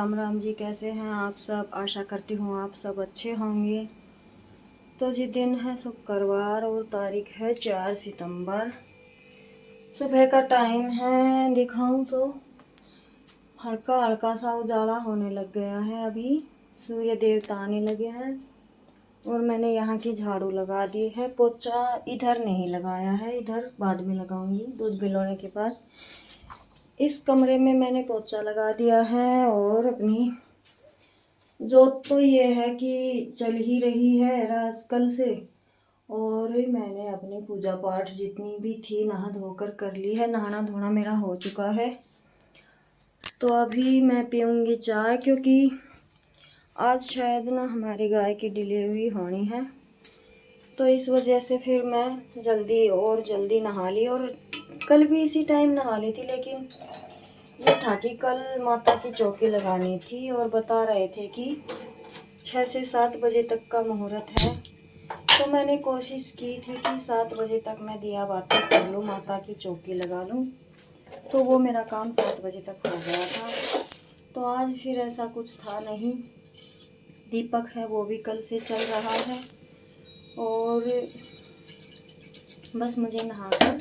राम राम जी। कैसे हैं आप सब? आशा करती हूँ आप सब अच्छे होंगे। तो जी दिन है शुक्रवार और तारीख है 4 सितंबर। सुबह का टाइम है, दिखाऊं तो हल्का हल्का सा उजाला होने लग गया है। अभी सूर्य देवता आने लगे हैं और मैंने यहाँ की झाड़ू लगा दी है। पोछा इधर नहीं लगाया है, इधर बाद में लगाऊंगी दूध पिलाने के बाद। इस कमरे में मैंने पोछा लगा दिया है और अपनी जोत तो ये है कि चल ही रही है रात कल से। और मैंने अपनी पूजा पाठ जितनी भी थी नहा धोकर कर ली है। नहाना धोना मेरा हो चुका है। तो अभी मैं पीऊँगी चाय, क्योंकि आज शायद ना हमारी गाय की डिलीवरी होनी है। तो इस वजह से फिर मैं जल्दी नहा ली। और कल भी इसी टाइम नहा ली थी, लेकिन ये था कि कल माता की चौकी लगानी थी और बता रहे थे कि 6 से 7 बजे तक का मुहूर्त है। तो मैंने कोशिश की थी कि 7 बजे तक मैं दिया बाती कर लूँ, माता की चौकी लगा लूँ। तो वो मेरा काम 7 बजे तक हो गया था। तो आज फिर ऐसा कुछ था नहीं। दीपक है वो भी कल से चल रहा है और बस मुझे नहाकर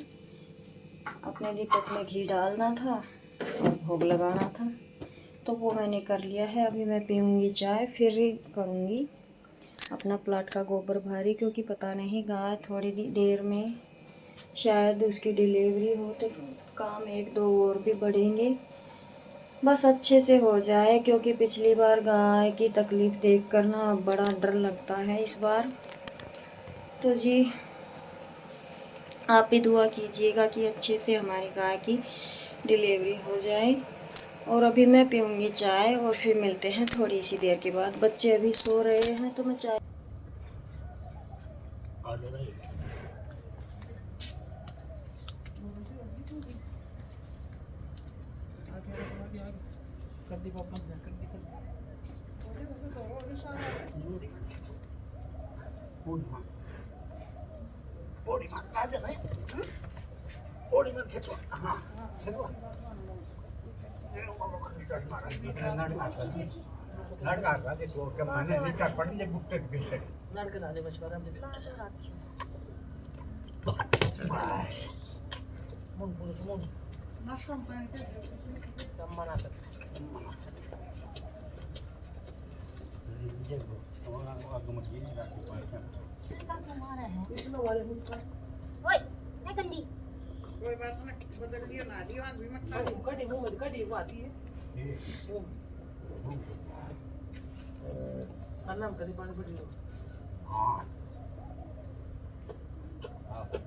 अपने दीपक में घी डालना था और भोग लगाना था। तो वो मैंने कर लिया है। अभी मैं पीऊँगी चाय, फिर करूँगी अपना प्लाट का गोबर भारी, क्योंकि पता नहीं गाय थोड़ी देर में शायद उसकी डिलीवरी हो तो काम 1-2 और भी बढ़ेंगे। बस अच्छे से हो जाए, क्योंकि पिछली बार गाय की तकलीफ़ देख कर ना बड़ा डर लगता है इस बार। तो जी आप भी दुआ कीजिएगा कि अच्छे से हमारी गाय की डिलीवरी हो जाए। और अभी मैं पीऊँगी चाय और फिर मिलते हैं थोड़ी सी देर के बाद। बच्चे अभी सो रहे हैं तो मैं चाय कोई बात नहीं, बदल लियो ना दीवान भी मत काटी काटी मुंह में काटी बाती है अन्नम करी पानी पड़ी हां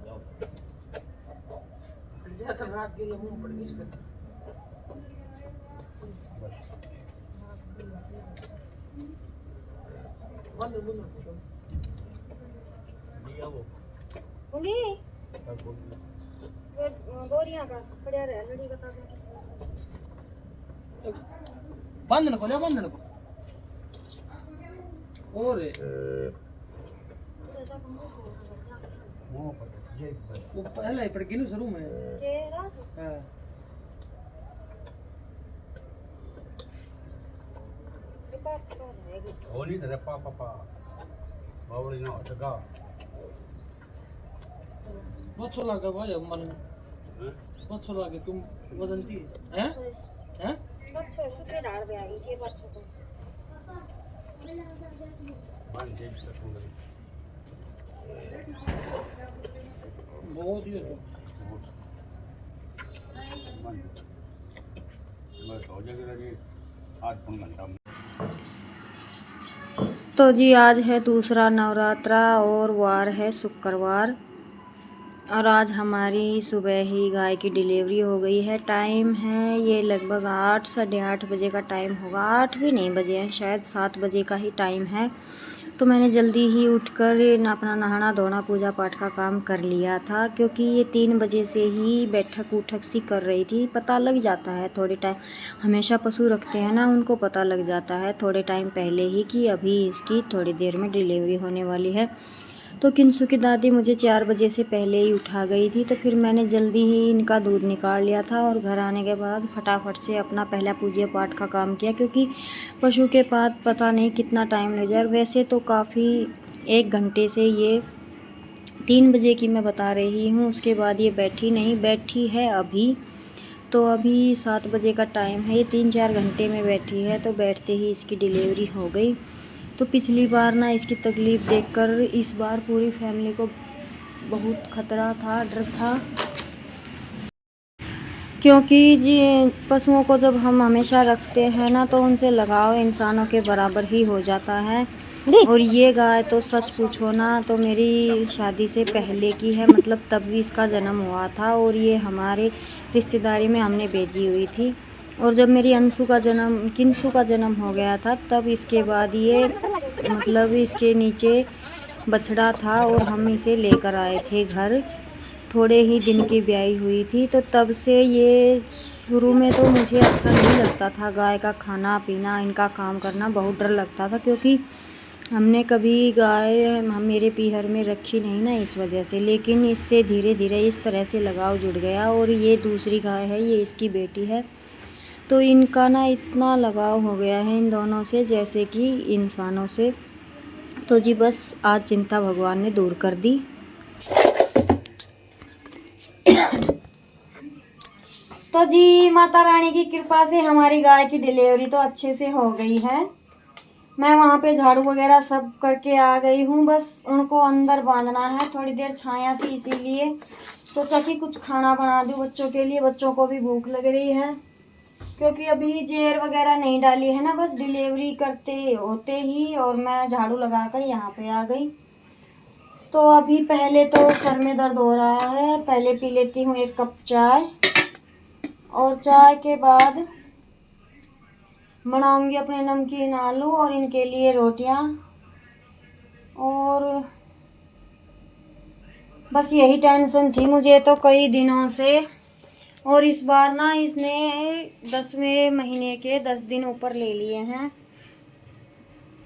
जाओ जा तो रात के लिए मुंह पड़ गई कर बंद लिया वो होंगी गोरियां का पड़िया रहे लड़ी बता बंद न को और वो पहले पड़ गई शुरू में हां होली तेरे पापा बावली ना टका बहुत अच्छा लगा भाई मन बहुत अच्छा लगा तुम वजनती हैं हैं बच्चे सुते डाल दे आई ये बच्चों को मान जे सकूंगा बहुत ही बस हो जाएगा जी 8-9 घंटा। तो जी आज है दूसरा नवरात्रा और वार है शुक्रवार। और आज हमारी सुबह ही गाय की डिलीवरी हो गई है। टाइम है ये लगभग 8 साढ़े 8 बजे का टाइम होगा। 8 भी नहीं बजे हैं, शायद 7 बजे का ही टाइम है। तो मैंने जल्दी ही उठकर अपना नहाना धोना पूजा पाठ का काम कर लिया था, क्योंकि ये 3 बजे से ही बैठक उठक सी कर रही थी। पता लग जाता है थोड़े टाइम, हमेशा पशु रखते हैं ना, उनको पता लग जाता है थोड़े टाइम पहले ही कि अभी इसकी थोड़ी देर में डिलीवरी होने वाली है। तो किंसु की दादी मुझे 4 बजे से पहले ही उठा गई थी, तो फिर मैंने जल्दी ही इनका दूध निकाल लिया था और घर आने के बाद फटाफट से अपना पहला पूजा पाठ का काम किया, क्योंकि पशु के पास पता नहीं कितना टाइम लग जाए। वैसे तो काफ़ी 1 घंटे से, ये 3 बजे की मैं बता रही हूँ, उसके बाद ये बैठी है अभी। तो अभी 7 बजे का टाइम है, ये 3-4 घंटे में बैठी है, तो बैठते ही इसकी डिलीवरी हो गई। तो पिछली बार ना इसकी तकलीफ़ देखकर इस बार पूरी फैमिली को बहुत खतरा था, डर था, क्योंकि ये पशुओं को जब हम हमेशा रखते हैं ना, तो उनसे लगाव इंसानों के बराबर ही हो जाता है। और ये गाय तो सच पूछो ना, तो मेरी शादी से पहले की है, मतलब तब भी इसका जन्म हुआ था, और ये हमारे रिश्तेदारी में हमने भेजी हुई थी। और जब मेरी किंसु का जन्म हो गया था, तब इसके बाद ये मतलब इसके नीचे बछड़ा था और हम इसे लेकर आए थे घर। थोड़े ही दिन की ब्याई हुई थी, तो तब से ये शुरू में तो मुझे अच्छा नहीं लगता था, गाय का खाना पीना, इनका काम करना बहुत डर लगता था, क्योंकि हमने कभी गाय मेरे पीहर में रखी नहीं ना, इस वजह से। लेकिन इससे धीरे धीरे इस तरह से लगाव जुड़ गया। और ये दूसरी गाय है, ये इसकी बेटी है, तो इनका ना इतना लगाव हो गया है इन दोनों से जैसे कि इंसानों से। तो जी बस आज चिंता भगवान ने दूर कर दी। तो जी माता रानी की कृपा से हमारी गाय की डिलीवरी तो अच्छे से हो गई है। मैं वहाँ पे झाड़ू वगैरह सब करके आ गई हूँ, बस उनको अंदर बांधना है। थोड़ी देर छाया थी, इसीलिए सोचा कि कुछ खाना बना दूँ बच्चों के लिए, बच्चों को भी भूख लग रही है, क्योंकि अभी जेर वगैरह नहीं डाली है ना, बस डिलीवरी करते होते ही और मैं झाड़ू लगाकर यहाँ पे आ गई। तो अभी पहले तो सर में दर्द हो रहा है, पहले पी लेती हूँ 1 कप चाय, और चाय के बाद बनाऊंगी अपने नमकीन आलू और इनके लिए रोटियां। और बस यही टेंशन थी मुझे तो कई दिनों से। और इस बार ना इसने 10वें महीने के 10 दिन ऊपर ले लिए हैं,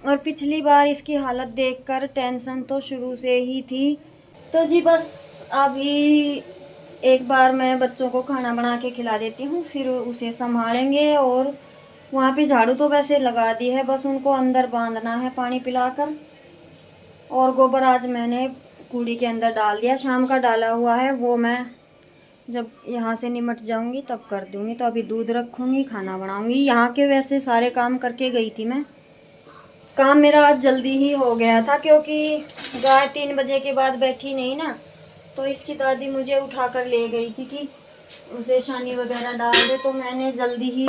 और पिछली बार इसकी हालत देखकर टेंशन तो शुरू से ही थी। तो जी बस अभी एक बार मैं बच्चों को खाना बना के खिला देती हूँ, फिर उसे संभालेंगे। और वहाँ पे झाड़ू तो वैसे लगा दी है, बस उनको अंदर बांधना है पानी पिलाकर। और गोबर आज मैंने कूड़ी के अंदर डाल दिया, शाम का डाला हुआ है, वो मैं जब यहाँ से निमट जाऊँगी तब कर दूँगी। तो अभी दूध रखूँगी, खाना बनाऊँगी। यहाँ के वैसे सारे काम करके गई थी मैं, काम मेरा आज जल्दी ही हो गया था, क्योंकि गाय 3 बजे के बाद बैठी नहीं ना, तो इसकी दादी मुझे उठा कर ले गई थी कि उसे छानी वगैरह डाल दे। तो मैंने जल्दी ही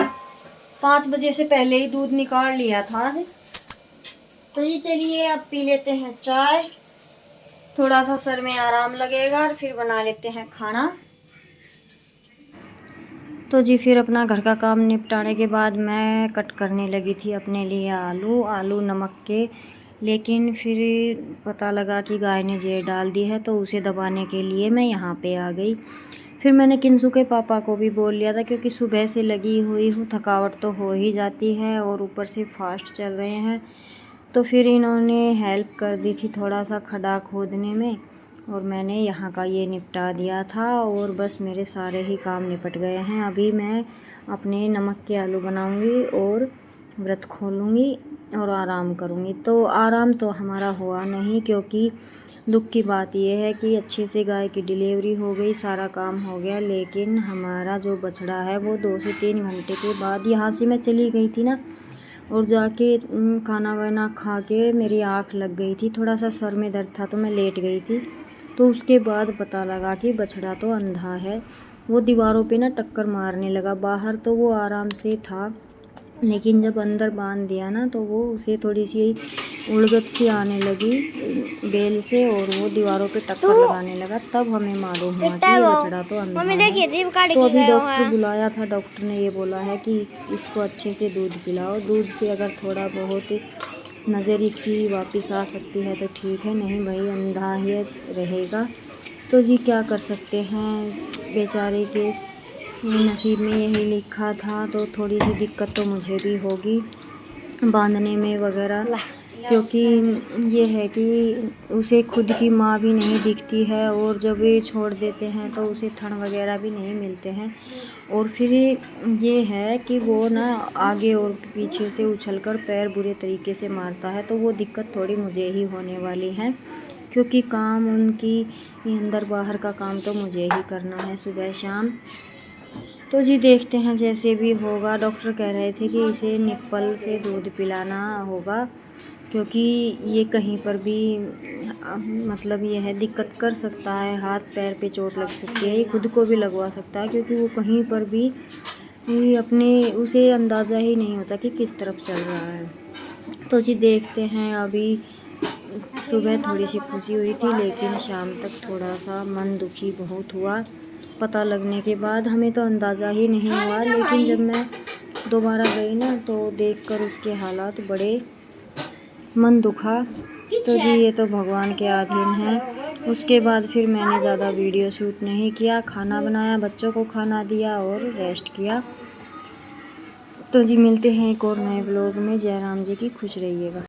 5 बजे से पहले ही दूध निकाल लिया था आज। तो ये चलिए अब पी लेते हैं चाय, थोड़ा सा सर में आराम लगेगा, और फिर बना लेते हैं खाना। तो जी फिर अपना घर का काम निपटाने के बाद मैं कट करने लगी थी अपने लिए आलू नमक के। लेकिन फिर पता लगा कि गाय ने जेर डाल दी है, तो उसे दबाने के लिए मैं यहाँ पे आ गई। फिर मैंने किंसु के पापा को भी बोल लिया था, क्योंकि सुबह से लगी हुई हूँ, थकावट तो हो ही जाती है, और ऊपर से फास्ट चल रहे हैं। तो फिर इन्होंने हेल्प कर दी थी थोड़ा सा खड्डा खोदने में, और मैंने यहाँ का ये निपटा दिया था, और बस मेरे सारे ही काम निपट गए हैं। अभी मैं अपने नमक के आलू बनाऊंगी और व्रत खोलूँगी और आराम करूँगी। तो आराम तो हमारा हुआ नहीं, क्योंकि दुख की बात यह है कि अच्छे से गाय की डिलीवरी हो गई, सारा काम हो गया, लेकिन हमारा जो बछड़ा है वो 2 से 3 घंटे के बाद, यहाँ से मैं चली गई थी ना, और जाके खाना वाना खा के मेरी आँख लग गई थी, थोड़ा सा सर में दर्द था तो मैं लेट गई थी। तो उसके बाद पता लगा कि बछड़ा तो अंधा है। वो दीवारों पे ना टक्कर मारने लगा। बाहर तो वो आराम से था, लेकिन जब अंदर बांध दिया ना, तो वो उसे थोड़ी सी उड़गत सी आने लगी बेल से, और वो दीवारों पे टक्कर लगाने लगा। तब हमें मालूम हुआ कि ये बछड़ा तो अंधा है। तो अभी डॉक्टर बुलाया था, डॉक्टर ने ये बोला है कि इसको अच्छे से दूध पिलाओ, दूध से अगर थोड़ा बहुत नज़र इसकी वापस आ सकती है तो ठीक है, नहीं भाई अंधा ही रहेगा। तो जी क्या कर सकते हैं, बेचारे के नसीब में यही लिखा था। तो थोड़ी सी दिक्कत तो मुझे भी होगी बांधने में वगैरह, क्योंकि ये है कि उसे खुद की माँ भी नहीं दिखती है, और जब ये छोड़ देते हैं तो उसे थन वगैरह भी नहीं मिलते हैं। और फिर ये है कि वो ना आगे और पीछे से उछलकर पैर बुरे तरीके से मारता है, तो वो दिक्कत थोड़ी मुझे ही होने वाली है, क्योंकि काम उनकी अंदर बाहर का काम तो मुझे ही करना है सुबह शाम। तो जी देखते हैं जैसे भी होगा। डॉक्टर कह रहे थे कि इसे निप्पल से दूध पिलाना होगा, क्योंकि ये कहीं पर भी मतलब ये है दिक्कत कर सकता है, हाथ पैर पे चोट लग सकती है, ये खुद को भी लगवा सकता है, क्योंकि वो कहीं पर भी अपने उसे अंदाज़ा ही नहीं होता कि किस तरफ चल रहा है। तो जी देखते हैं। अभी सुबह थोड़ी सी खुशी हुई थी, लेकिन शाम तक थोड़ा सा मन दुखी बहुत हुआ। पता लगने के बाद हमें तो अंदाज़ा ही नहीं हुआ, लेकिन जब मैं दोबारा गई ना तो देखकर उसके हालात बड़े मन दुखा। तो जी ये तो भगवान के अधीन है। उसके बाद फिर मैंने ज़्यादा वीडियो शूट नहीं किया, खाना बनाया, बच्चों को खाना दिया और रेस्ट किया। तो जी मिलते हैं एक और नए ब्लॉग में। जय राम जी की खुश रहिएगा।